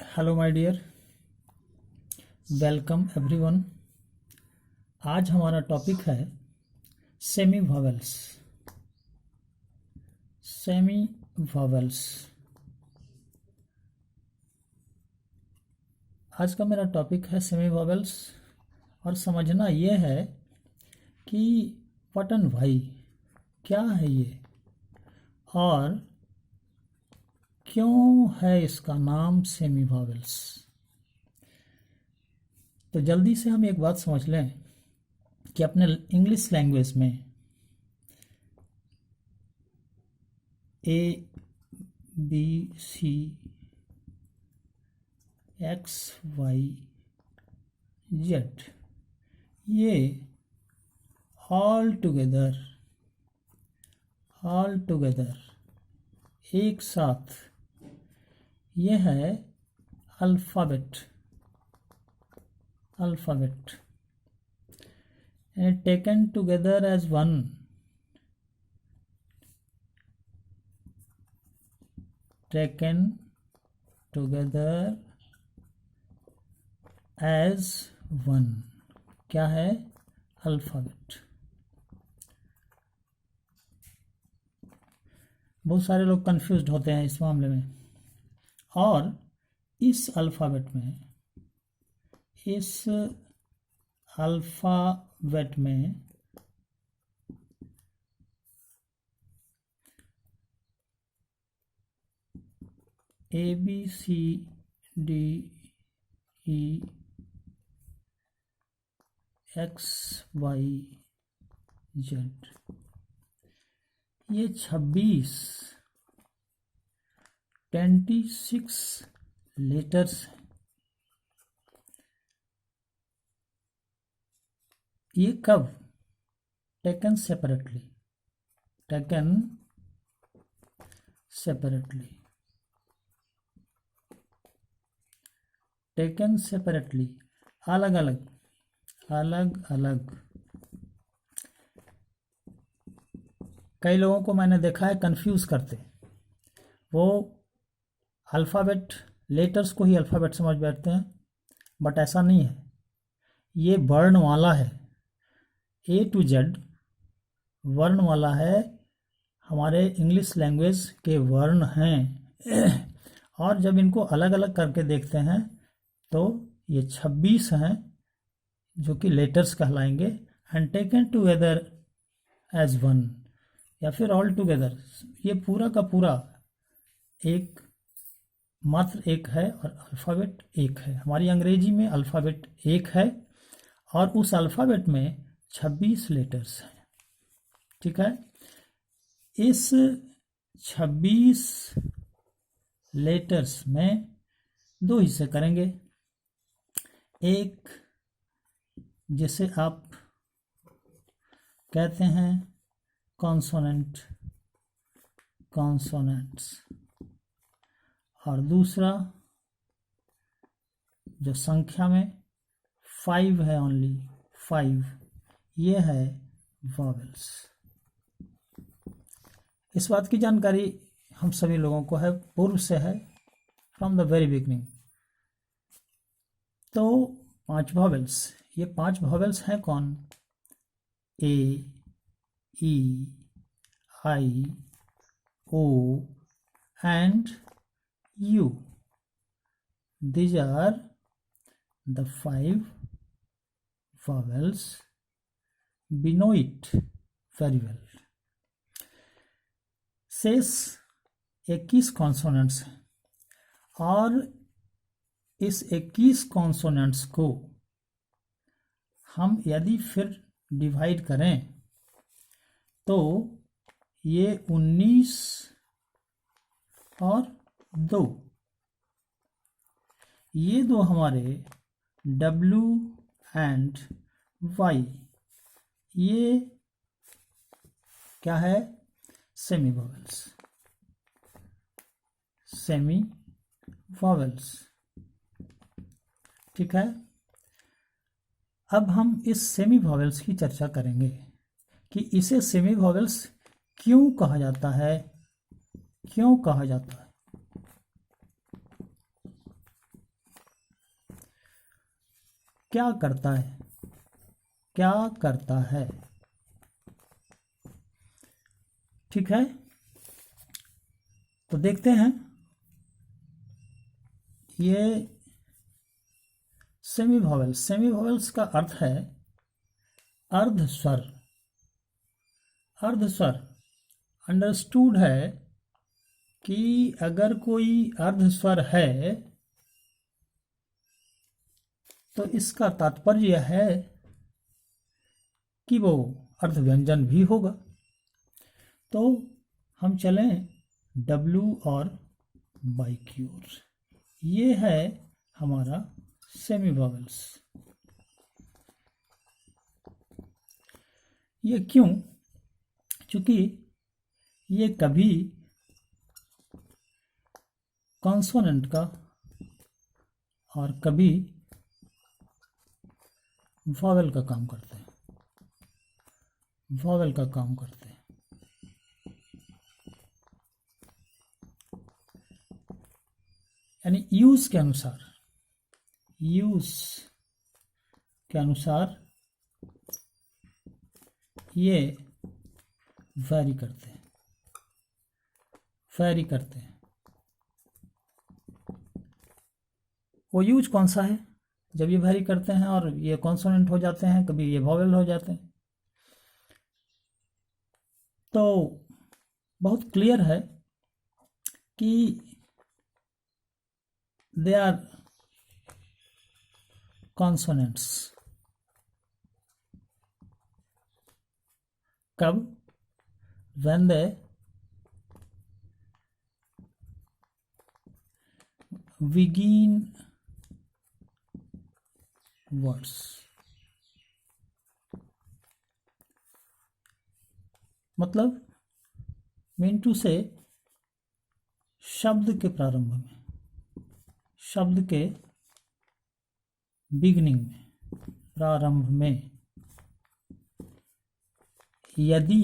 Hello my dear, welcome everyone. आज हमारा topic है सेमी वॉवेल्स। सेमी वॉवेल्स आज का मेरा टॉपिक है सेमी वॉवेल्स। और समझना ये है कि व्हाट एंड व्हाई, क्या है ये और क्यों है इसका नाम सेमी वॉवेल्स। तो जल्दी से हम एक बात समझ लें कि अपने इंग्लिश लैंग्वेज में A B C X Y Z, ये ऑल टुगेदर एक साथ, ये है alphabet and taken together as one, taken together as one, क्या है? अल्फ़ाबेट। बहुत सारे लोग कंफ्यूज्ड होते हैं इस मामले में। और इस अल्फ़ाबेट में A B C D E X Y Z, ये 26 लेटर्स हैं। ये कब? टेकन सेपरेटली, अलग अलग। कई लोगों को मैंने देखा है कंफ्यूज करते, वो अल्फ़ाबेट लेटर्स को ही अल्फ़ाबेट समझ बैठते हैं, बट ऐसा नहीं है। ये वर्णमाला है, ए टू जेड वर्णमाला है। हमारे इंग्लिश लैंग्वेज के वर्ण हैं और जब इनको अलग अलग करके देखते हैं तो ये 26 हैं जो कि लेटर्स कहलाएंगे। And taken together as one या फिर ऑल टुगेदर, ये पूरा का पूरा एक मात्र एक है और अल्फ़ाबेट एक है। हमारी अंग्रेजी में अल्फ़ाबेट एक है और उस अल्फ़ाबेट में 26 लेटर्स हैं। ठीक है, इस 26 लेटर्स में दो हिस्से करेंगे। एक जिसे आप कहते हैं कॉन्सोनेंट्स, और दूसरा जो संख्या में 5 है, ओनली 5, ये है वॉवेल्स। इस बात की जानकारी हम सभी लोगों को है, पूर्व से है, फ्रॉम द वेरी बिगनिंग। तो 5 वॉवेल्स, ये 5 वॉवेल्स हैं कौन? A, E, I, O and U. These are the 5 vowels. We know it very well. शेष 21 कॉन्सोनेंट्स हैं और इस 21 कॉन्सोनेंट्स को हम यदि फिर डिवाइड करें तो ये 19 और 2, ये दो हमारे W एंड Y, ये क्या है? Semi vowels. ठीक है, अब हम इस सेमी वॉवेल्स की चर्चा करेंगे कि इसे सेमी वॉवेल्स क्यों कहा जाता है। क्या करता है, क्या करता है। ठीक है, तो देखते हैं ये सेमी वॉवेल्स। सेमी वॉवेल्स का अर्थ है अर्धस्वर। अर्धस्वर अंडरस्टूड है कि अगर कोई अर्धस्वर है तो इसका तात्पर्य है कि वो अर्धव्यंजन भी होगा। तो हम चलें W और Y की ओर। ये है हमारा सेमी वॉवेल्स। ये क्यों? क्योंकि ये कभी कॉन्सोनेंट का और कभी वॉवेल का काम करते हैं, वॉवेल का काम करते हैं। यानी यूज के अनुसार, यूज के अनुसार ये वैरी करते हैं, वैरी करते हैं। वो यूज कौन सा है? जब ये वैरी करते हैं और ये कॉन्सोनेंट हो जाते हैं, कभी ये वॉवेल हो जाते हैं। तो बहुत क्लियर है कि दे आर कॉन्सोनेंट्स। कब? when they begin words। मतलब मीन टू से शब्द के प्रारंभ में, शब्द के बिगनिंग में, प्रारंभ में यदि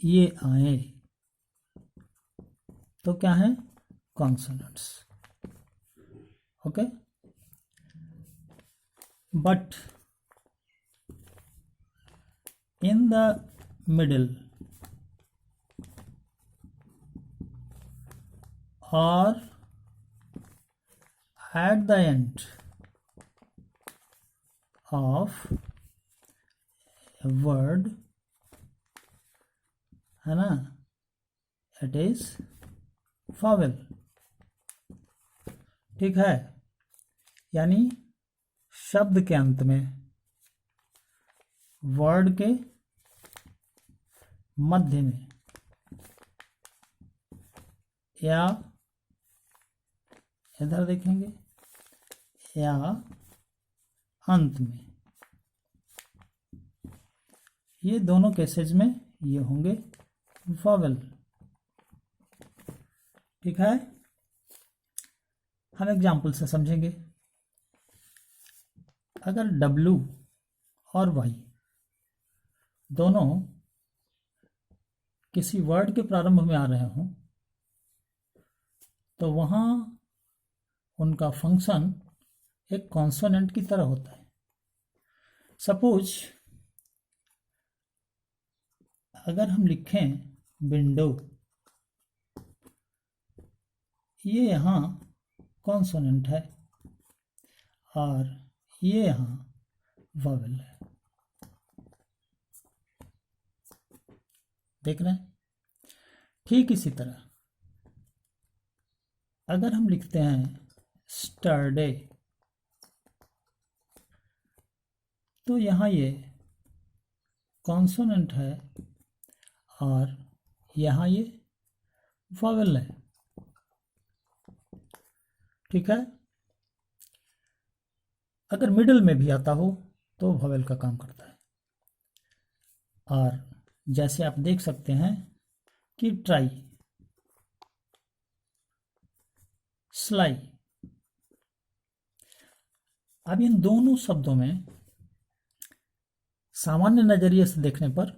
ये आए तो क्या है? Consonants. Okay, but in the middle or at the end of a word, है ना, it is vowel। ठीक है, यानी शब्द के अंत में, वर्ड के मध्य में या इधर देखेंगे या अंत में, ये दोनों केसेस में ये होंगे वॉवेल। ठीक है, हम एग्जाम्पल से समझेंगे। अगर W और Y दोनों किसी वर्ड के प्रारंभ में आ रहे हों तो वहाँ उनका फंक्शन एक कॉन्सोनेंट की तरह होता है। सपोज अगर हम लिखें विंडो, ये यहाँ कॉन्सोनेंट है और ये यहाँ वॉवेल है। देख रहे हैं? ठीक इसी तरह अगर हम लिखते हैं स्टरडे तो यहाँ ये कॉन्सोनेंट है और यहाँ ये वॉवेल है। ठीक है, अगर मिडिल में भी आता हो तो वॉवेल का काम करता है। और जैसे आप देख सकते हैं कि ट्राई, स्लाई, अब इन दोनों शब्दों में सामान्य नजरिए से देखने पर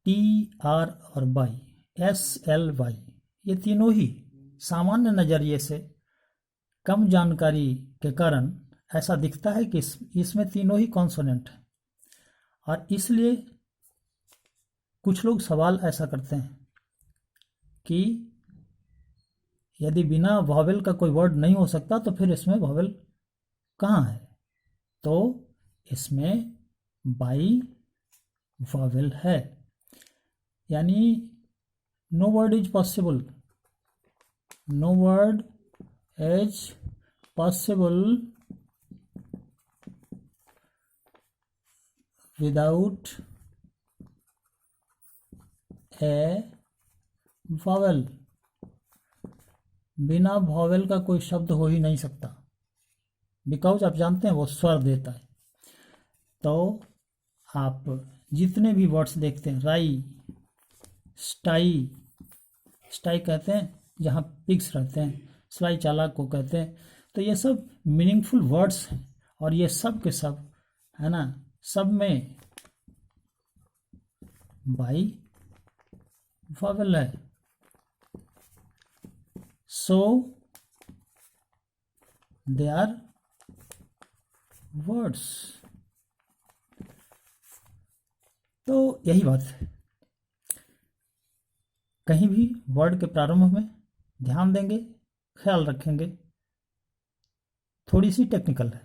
TR और Y, SLY, ये तीनों ही सामान्य नजरिए से कम जानकारी के कारण ऐसा दिखता है कि इसमें तीनों ही कॉन्सोनेंट हैं, और इसलिए कुछ लोग सवाल ऐसा करते हैं कि यदि बिना वॉवेल का कोई वर्ड नहीं हो सकता तो फिर इसमें वॉवेल कहाँ है? तो इसमें बाई वॉवेल है, यानी no word is possible, no word is possible without a vowel. बिना वॉवेल का कोई शब्द हो ही नहीं सकता, बिकॉज आप जानते हैं वो स्वर देता है। तो आप जितने भी वर्ड्स देखते हैं, राई, स्टाई, स्टाई कहते हैं जहाँ पिग्स रहते हैं, स्लाई चालाक को कहते हैं, तो ये सब मीनिंगफुल वर्ड्स हैं, और ये सब के सब है ना, सब में बाई वॉवेल है। सो दे आर वर्ड्स। तो यही बात है, कहीं भी वर्ड के प्रारंभ में ध्यान देंगे, ख्याल रखेंगे। थोड़ी सी टेक्निकल है,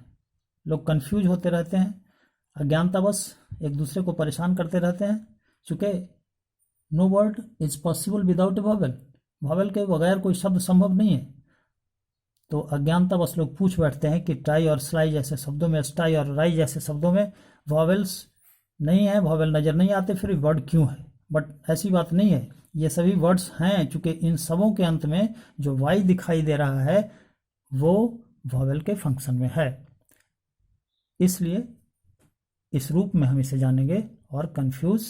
लोग कंफ्यूज होते रहते हैं, अज्ञानतावश एक दूसरे को परेशान करते रहते हैं, चूँकि no word is possible without a vowel, vowel के बगैर कोई शब्द संभव नहीं है। तो अज्ञानतावश लोग पूछ बैठते हैं कि टाई और स्लाई जैसे शब्दों में, स्टाई और राई जैसे शब्दों में वॉवेल्स नहीं है, वॉवेल नज़र नहीं आते, फिर वर्ड क्यों है? बट ऐसी बात नहीं है, ये सभी वर्ड्स हैं, चूँकि इन सबों के अंत में जो वाई दिखाई दे रहा है वो वॉवेल के फंक्शन में है, इसलिए इस रूप में हम इसे जानेंगे और कंफ्यूज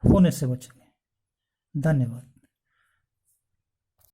होने से बचेंगे। धन्यवाद।